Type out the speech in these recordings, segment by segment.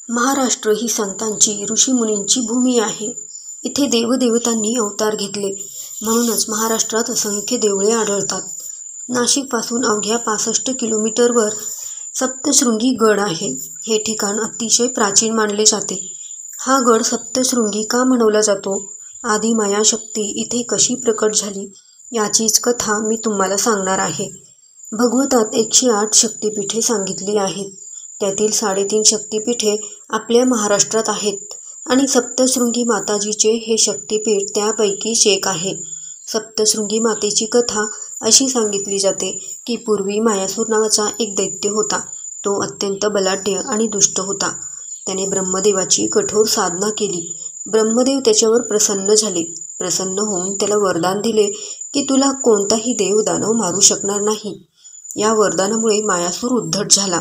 महाराष्ट्र ही संतांची, ऋषीमुनींची भूमी आहे. इथे देवदेवतांनी अवतार घेतले. म्हणूनच महाराष्ट्रात असंख्य देवळे आढळतात. नाशिकपासून अवघ्या 65 किलोमीटरवर सप्तशृंगी गड आहे. हे ठिकाण अतिशय प्राचीन मानले जाते. हा गड सप्तशृंगी का म्हणवला जातो? आदी मायाशक्ती इथे कशी प्रकट झाली याचीच कथा मी तुम्हाला सांगणार आहे. भगवतात 108 शक्तिपीठे सांगितली आहेत. त्यातील 3.5 शक्तिपीठे आपल्या महाराष्ट्रात आहेत आणि सप्तशृंगी माताजीचे हे शक्तिपीठ त्यापैकीच एक आहे. सप्तशृंगी मातेची कथा अशी सांगितली जाते की पूर्वी मायासूर नावाचा एक दैत्य होता. तो अत्यंत बलाढ्य आणि दुष्ट होता. त्याने ब्रह्मदेवाची कठोर साधना केली. ब्रह्मदेव त्याच्यावर प्रसन्न झाले. प्रसन्न होऊन त्याला वरदान दिले की तुला कोणताही देव दानव मारू शकणार नाही. या वरदानामुळे मायासूर उद्धट झाला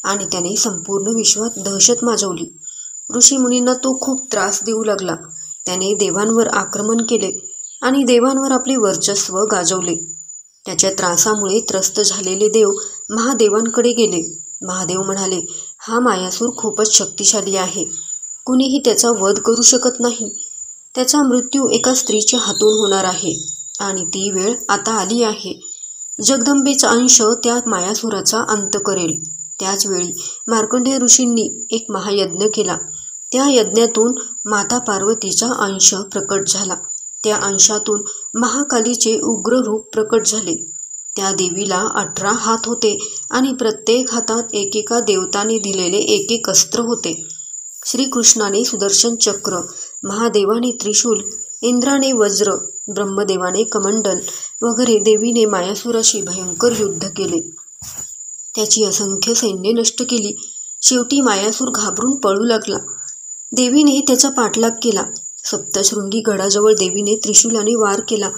आणि त्याने संपूर्ण विश्वात दहशत माजवली. ऋषीमुनींना तो खूप त्रास देऊ लागला. त्याने देवांवर आक्रमण केले आणि देवांवर आपले वर्चस्व गाजवले. त्याच्या त्रासामुळे त्रस्त झालेले देव महादेवांकडे गेले. महादेव म्हणाले, हा मायासूर खूपच शक्तिशाली आहे. कुणीही त्याचा वध करू शकत नाही. त्याचा मृत्यू एका स्त्रीच्या हातून होणार आहे आणि ती वेळ आता आली आहे. जगदंबेचा अंश त्या मायासुराचा अंत करेल. त्याचवेळी मार्कंडेय ऋषींनी एक महायज्ञ केला. त्या यज्ञातून माता पार्वतीचा अंश प्रकट झाला. त्या अंशातून महाकालीचे उग्र रूप प्रकट झाले. त्या देवीला 18 हात होते आणि प्रत्येक हातात एकेका देवताने दिलेले एक अस्त्र होते. श्रीकृष्णाने सुदर्शन चक्र, महादेवाने त्रिशूल, इंद्राने वज्र, ब्रह्मदेवाने कमंडल वगैरे देवीने मायासुराशी भयंकर युद्ध केले. त्याची असंख्य सैन्य नष्ट केली. शेवटी मायासूर घाबरून पळू लागला. देवीने त्याचा पाठलाग केला. सप्तशृंगी गडाजवळ देवीने त्रिशूलाने वार केला.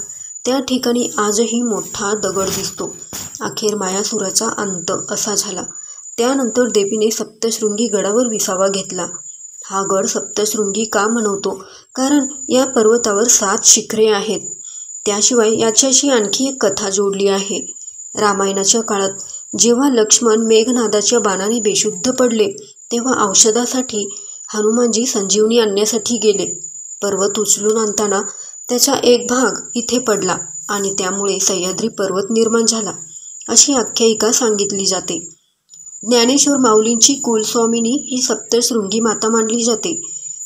त्या ठिकाणी आजही मोठा दगड दिसतो. अखेर मायासुराचा अंत असा झाला. त्यानंतर देवीने सप्तशृंगी गडावर विसावा घेतला. हा गड सप्तशृंगी का म्हणवतो? कारण या पर्वतावर 7 शिखरे आहेत. त्याशिवाय याच्याशी आणखी एक कथा जोडली आहे. रामायणाच्या काळात जेव्हा लक्ष्मण मेघनादाच्या बाणाने बेशुद्ध पडले तेव्हा औषधासाठी हनुमानजी संजीवनी आणण्यासाठी गेले. पर्वत उचलून आणताना त्याचा एक भाग इथे पडला आणि त्यामुळे सह्याद्री पर्वत निर्माण झाला, अशी आख्यायिका सांगितली जाते. ज्ञानेश्वर माऊलींची कुलस्वामिनी ही सप्तशृंगी माता मानली जाते.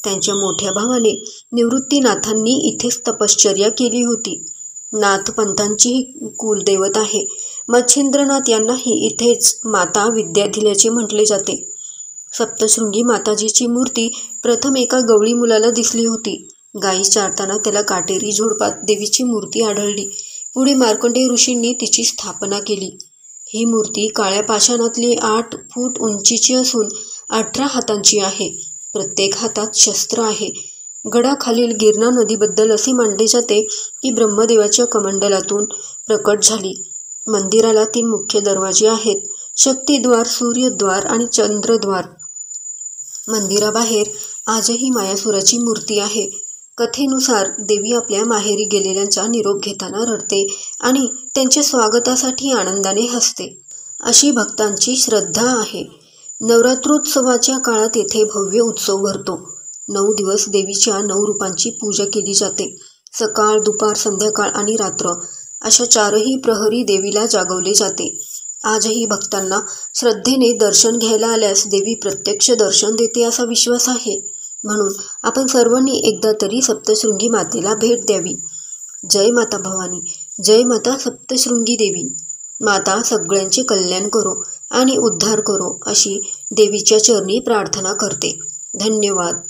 त्यांच्या मोठ्या भावाने निवृत्तीनाथांनी इथेच तपश्चर्या केली होती. नाथपंथांचीही कुलदैवत आहे. मच्छिंद्रनाथ यांनाही इथेच माता विद्या दिल्याचे म्हटले जाते. सप्तशृंगी माताजीची मूर्ती प्रथम एका गवळी मुलाला दिसली होती. गायी चारताना त्याला काटेरी झुडपात देवीची मूर्ती आढळली. पुढे मार्कंडेय ऋषींनी तिची स्थापना केली. ही मूर्ती काळ्या पाषाणातली 8 फूट उंचीची असून 18 हातांची आहे. प्रत्येक हातात शस्त्र आहे. गडाखालील गिरणा नदीबद्दल असे मानले जाते की ब्रह्मदेवाच्या कमंडलातून प्रकट झाली. मंदिराला 3 मुख्य दरवाजे आहेत: शक्तिद्वार, सूर्यद्वार आणि चंद्रद्वार. मंदिराबाहेर आजही मायासुराची मूर्ती आहे. कथेनुसार देवी आपल्या माहेरी गेलेल्यांचा निरोप घेताना रडते आणि त्यांच्या स्वागतासाठी आनंदाने हसते, अशी भक्तांची श्रद्धा आहे. नवरात्रोत्सवाच्या काळात येथे भव्य उत्सव भरतो. 9 दिवस देवीच्या 9 रूपांची पूजा केली जाते. सकाळ, दुपार, संध्याकाळ आणि रात्र अशा 4ही प्रहरी देवीला जागवले जाते. आजही भक्तांना श्रद्धेने दर्शन घ्यायला आल्यास देवी प्रत्यक्ष दर्शन देते असा विश्वास आहे. म्हणून आपण सर्वांनी एकदा तरी सप्तशृंगी मातेला भेट द्यावी. जय माता भवानी, जय माता सप्तशृंगी देवी. माता सगळ्यांचे कल्याण करो आणि उद्धार करो, अशी देवीच्या चरणी प्रार्थना करते. धन्यवाद.